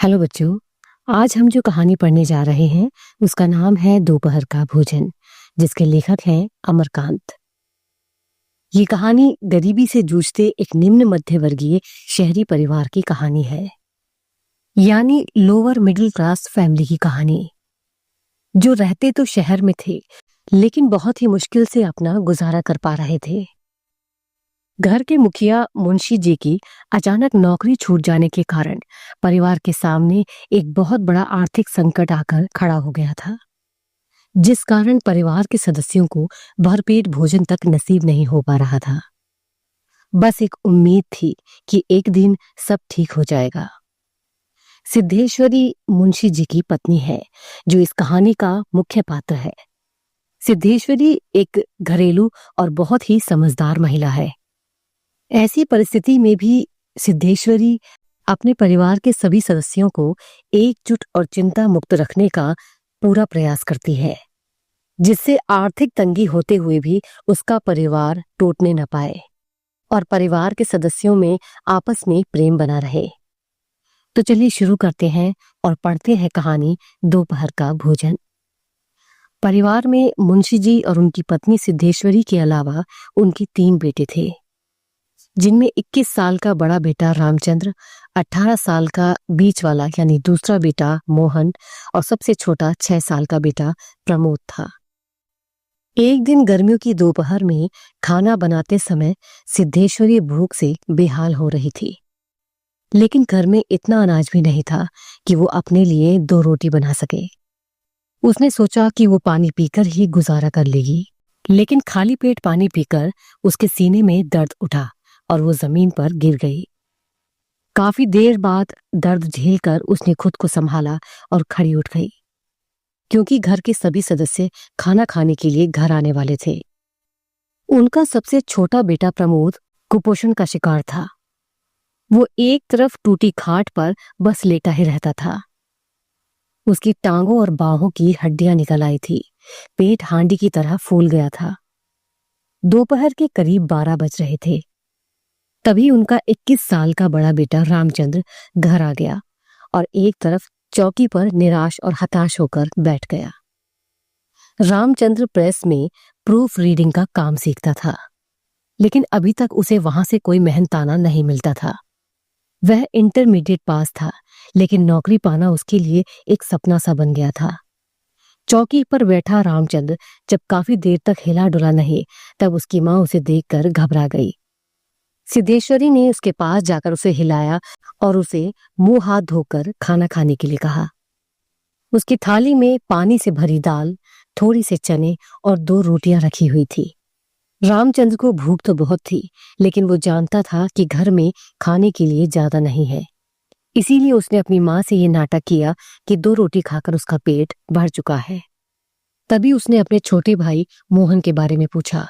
Hello बच्चों। आज हम जो कहानी पढ़ने जा रहे हैं उसका नाम है दोपहर का भोजन, जिसके लेखक हैं अमरकांत। ये कहानी गरीबी से जूझते एक निम्न मध्य वर्गीय शहरी परिवार की कहानी है, यानी लोअर मिडिल क्लास फैमिली की कहानी, जो रहते तो शहर में थे लेकिन बहुत ही मुश्किल से अपना गुजारा कर पा रहे थे। घर के मुखिया मुंशी जी की अचानक नौकरी छूट जाने के कारण परिवार के सामने एक बहुत बड़ा आर्थिक संकट आकर खड़ा हो गया था, जिस कारण परिवार के सदस्यों को भरपेट भोजन तक नसीब नहीं हो पा रहा था। बस एक उम्मीद थी कि एक दिन सब ठीक हो जाएगा। सिद्धेश्वरी मुंशी जी की पत्नी है, जो इस कहानी का मुख्य पात्र है। सिद्धेश्वरी एक घरेलू और बहुत ही समझदार महिला है। ऐसी परिस्थिति में भी सिद्धेश्वरी अपने परिवार के सभी सदस्यों को एकजुट और चिंता मुक्त रखने का पूरा प्रयास करती है, जिससे आर्थिक तंगी होते हुए भी उसका परिवार टूटने न पाए और परिवार के सदस्यों में आपस में प्रेम बना रहे। तो चलिए शुरू करते हैं और पढ़ते हैं कहानी दोपहर का भोजन। परिवार में मुंशी जी और उनकी पत्नी सिद्धेश्वरी के अलावा उनके 3 बेटे थे, जिनमें 21 साल का बड़ा बेटा रामचंद्र, 18 साल का बीच वाला यानी दूसरा बेटा मोहन और सबसे छोटा 6 साल का बेटा प्रमोद था। एक दिन गर्मियों की दोपहर में खाना बनाते समय सिद्धेश्वरी भूख से बेहाल हो रही थी, लेकिन घर में इतना अनाज भी नहीं था कि वो अपने लिए 2 रोटी बना सके। उसने सोचा कि वो पानी पीकर ही गुजारा कर लेगी, लेकिन खाली पेट पानी पीकर उसके सीने में दर्द उठा और वो जमीन पर गिर गई। काफी देर बाद दर्द झेलकर उसने खुद को संभाला और खड़ी उठ गई, क्योंकि घर के सभी सदस्य खाना खाने के लिए घर आने वाले थे। उनका सबसे छोटा बेटा प्रमोद कुपोषण का शिकार था। वो एक तरफ टूटी खाट पर बस लेटा ही रहता था। उसकी टांगों और बाहों की हड्डियां निकल आई थी, पेट हांडी की तरह फूल गया था। दोपहर के करीब 12 बज रहे थे। तभी उनका 21 साल का बड़ा बेटा रामचंद्र घर आ गया और एक तरफ चौकी पर निराश और हताश होकर बैठ गया। रामचंद्र प्रेस में प्रूफ रीडिंग का काम सीखता था, लेकिन अभी तक उसे वहां से कोई मेहनताना नहीं मिलता था। वह इंटरमीडिएट पास था, लेकिन नौकरी पाना उसके लिए एक सपना सा बन गया था। चौकी पर बैठा रामचंद्र जब काफी देर तक हिला डुला नहीं, तब उसकी माँ उसे देखकर घबरा गई। सिद्धेश्वरी ने उसके पास जाकर उसे हिलाया और उसे मुंह हाथ धोकर खाना खाने के लिए कहा। उसकी थाली में पानी से भरी दाल, थोड़ी से चने और 2 रोटियां रखी हुई थी। रामचंद्र को भूख तो बहुत थी, लेकिन वो जानता था कि घर में खाने के लिए ज्यादा नहीं है। इसीलिए उसने अपनी माँ से ये नाटक किया कि 2 रोटी खाकर उसका पेट भर चुका है। तभी उसने अपने छोटे भाई मोहन के बारे में पूछा।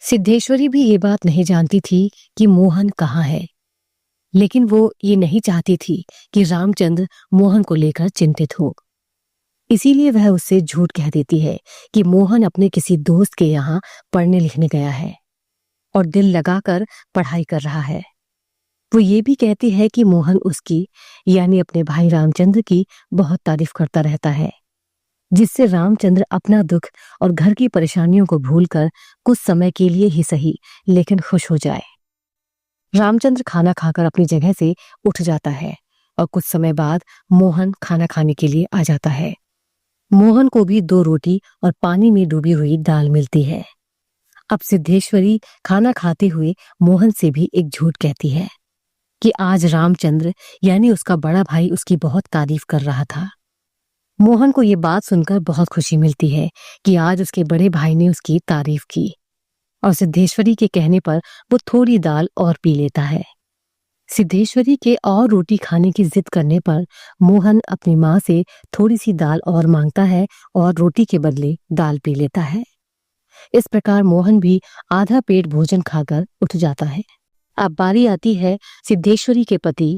सिद्धेश्वरी भी ये बात नहीं जानती थी कि मोहन कहाँ है, लेकिन वो ये नहीं चाहती थी कि रामचंद्र मोहन को लेकर चिंतित हो। इसीलिए वह उससे झूठ कह देती है कि मोहन अपने किसी दोस्त के यहाँ पढ़ने लिखने गया है और दिल लगाकर पढ़ाई कर रहा है। वो ये भी कहती है कि मोहन उसकी यानी अपने भाई रामचंद्र की बहुत तारीफ करता रहता है, जिससे रामचंद्र अपना दुख और घर की परेशानियों को भूलकर कुछ समय के लिए ही सही लेकिन खुश हो जाए। रामचंद्र खाना खाकर अपनी जगह से उठ जाता है और कुछ समय बाद मोहन खाना खाने के लिए आ जाता है। मोहन को भी 2 रोटी और पानी में डूबी हुई दाल मिलती है। अब सिद्धेश्वरी खाना खाते हुए मोहन से भी एक झूठ कहती है कि आज रामचंद्र यानी उसका बड़ा भाई उसकी बहुत तारीफ कर रहा था। मोहन को ये बात सुनकर बहुत खुशी मिलती है कि आज उसके बड़े भाई ने उसकी तारीफ की, और सिद्धेश्वरी के कहने पर वो थोड़ी दाल और पी लेता है। सिद्धेश्वरी के और रोटी खाने की जिद करने पर मोहन अपनी माँ से थोड़ी सी दाल और मांगता है और रोटी के बदले दाल पी लेता है। इस प्रकार मोहन भी आधा पेट भोजन खाकर उठ जाता है। अब बारी आती है सिद्धेश्वरी के पति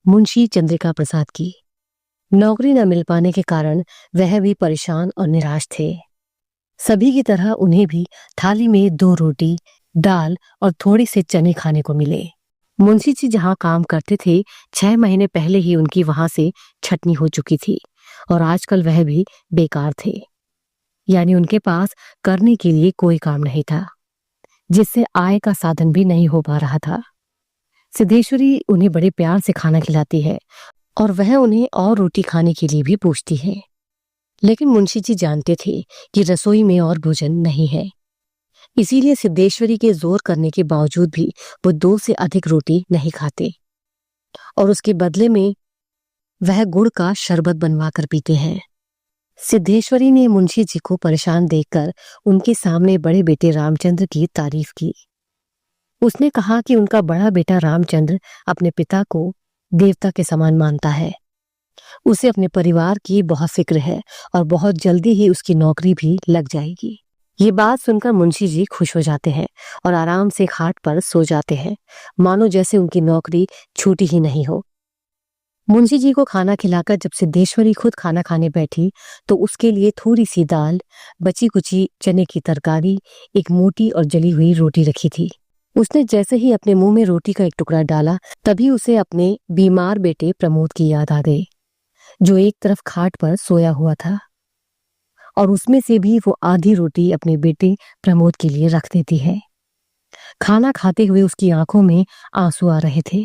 मुंशी चंद्रिका प्रसाद की। नौकरी न मिल पाने के कारण वह भी परेशान और निराश थे। सभी की तरह उन्हें भी थाली में 2 रोटी, दाल और थोड़ी से चने खाने को मिले। मुंशी जी जहाँ काम करते थे, 6 महीने पहले ही उनकी वहां से छटनी हो चुकी थी और आजकल वह भी बेकार थे। यानी उनके पास करने के लिए कोई काम नहीं था, जिससे आय का साधन भी नहीं हो पा रहा था। सिद्धेश्वरी उन्हें बड़े प्यार से खाना खिलाती है और वह उन्हें और रोटी खाने के लिए भी पूछती है। लेकिन मुंशी जी जानते थे कि रसोई में और भोजन नहीं है, इसीलिए सिद्धेश्वरी के जोर करने के बावजूद भी वो 2 से अधिक रोटी नहीं खाते और उसके बदले में वह गुड़ का शरबत बनवा कर पीते हैं। सिद्धेश्वरी ने मुंशी जी को परेशान देखकर उनके सामने बड़े बेटे रामचंद्र की तारीफ की। उसने कहा कि उनका बड़ा बेटा रामचंद्र अपने पिता को देवता के समान मानता है। उसे अपने परिवार की बहुत फिक्र है और बहुत जल्दी ही उसकी नौकरी भी लग जाएगी। ये बात सुनकर मुंशी जी खुश हो जाते हैं और आराम से खाट पर सो जाते हैं, मानो जैसे उनकी नौकरी छूटी ही नहीं हो। मुंशी जी को खाना खिलाकर जब सिद्धेश्वरी खुद खाना खाने बैठी तो उसके लिए थोड़ी सी दाल, बची कुची चने की तरकारी, एक मोटी और जली हुई रोटी रखी थी। उसने जैसे ही अपने मुंह में रोटी का एक टुकड़ा डाला, तभी उसे अपने बीमार बेटे प्रमोद की याद आ गई, जो एक तरफ खाट पर सोया हुआ था और उसमें से भी वो आधी रोटी अपने बेटे प्रमोद के लिए रख देती है। खाना खाते हुए उसकी आंखों में आंसू आ रहे थे।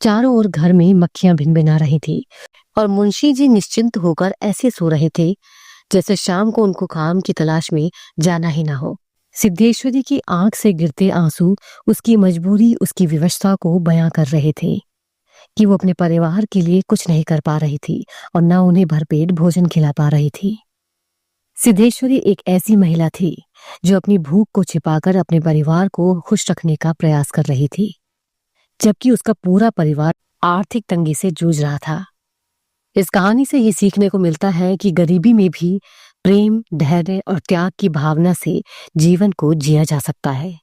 चारों ओर घर में मक्खियां भिनभिना रही थी और मुंशी जी निश्चिंत होकर ऐसे सो रहे थे जैसे शाम को उनको काम की तलाश में जाना ही ना हो। सिद्धेश्वरी की आंख से गिरते आंसू उसकी मजबूरी, उसकी विवशता को बयां कर रहे थे कि वो अपने परिवार के लिए कुछ नहीं कर पा रही थी और न उन्हें भरपेट भोजन खिला पा रही थी। सिद्धेश्वरी एक ऐसी महिला थी जो अपनी भूख को छिपाकर अपने परिवार को खुश रखने का प्रयास कर रही थी, जबकि उसका पूरा परिवार आर्थिक तंगी से जूझ रहा था। इस कहानी से ये सीखने को मिलता है कि गरीबी में भी प्रेम, धैर्य और त्याग की भावना से जीवन को जिया जा सकता है।